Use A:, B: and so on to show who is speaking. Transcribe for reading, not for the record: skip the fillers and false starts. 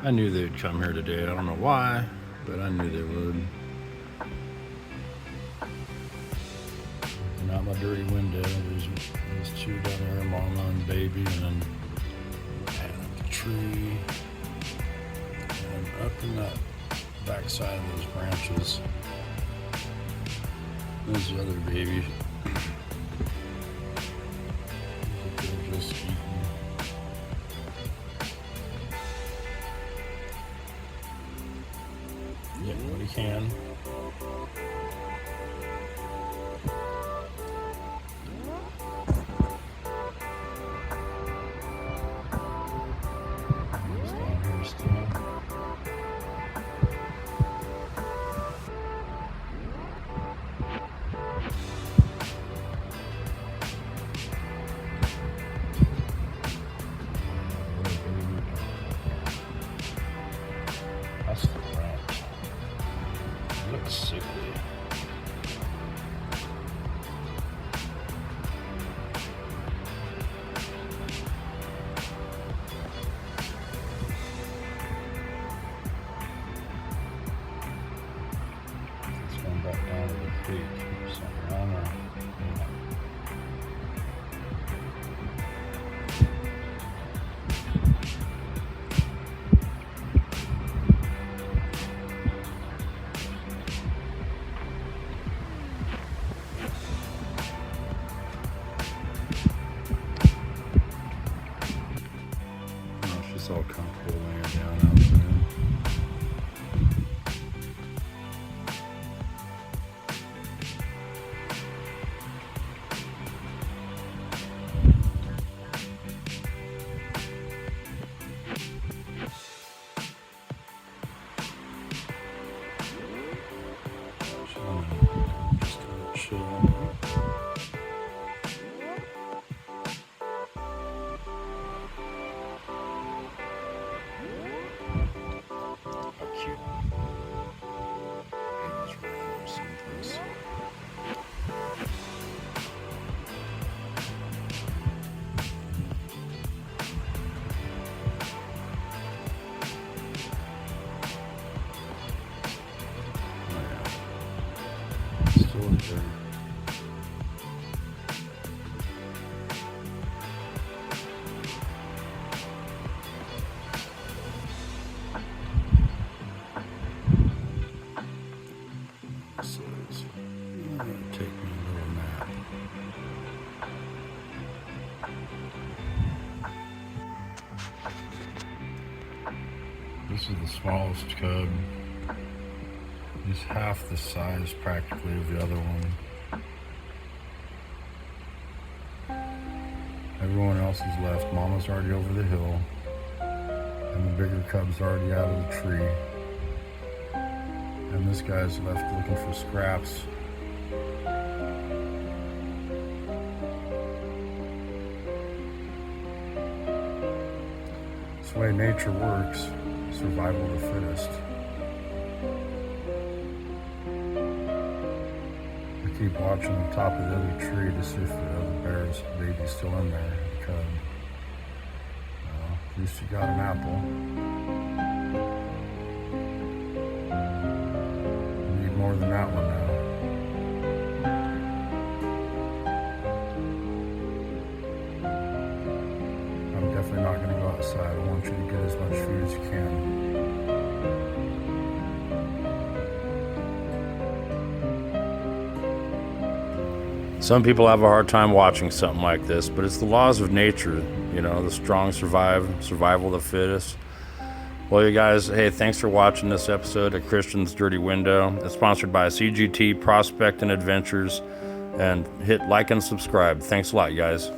A: I knew they'd come here today. I don't know why, but I knew they would. And out my dirty window, there's two down there, mama and baby, and then at the tree, and up in that backside of those branches, there's the other baby. They're just eating. Getting what he can. He's down here still. That's the ranch. It looks sickly. It's going back down to the creek or something. I don't know. Yeah. Oh, she's all comfortable laying down out there. Just gonna chill. How cute. Baby's around there someplace. Oh yeah. Still in there. Says, I'm gonna take me a little nap. This is the smallest cub. He's half the size practically of the other one. Everyone else is left. Mama's already over the hill, and the bigger cub's already out of the tree. And this guy's left looking for scraps. It's the way nature works. Survival of the fittest. I keep watching the top of the other tree to see if the other bear's baby's still in there. The cub. Well, at least you got an apple. More than that one now. I'm definitely not going to go outside. I want you to get as much food as you can. Some people have a hard time watching something like this, but it's the laws of nature. You know, the strong survive, survival of the fittest. Well, you guys, hey, thanks for watching this episode of Christian's Dirty Window. It's sponsored by CGT Prospect and Adventures. And hit like and subscribe. Thanks a lot, guys.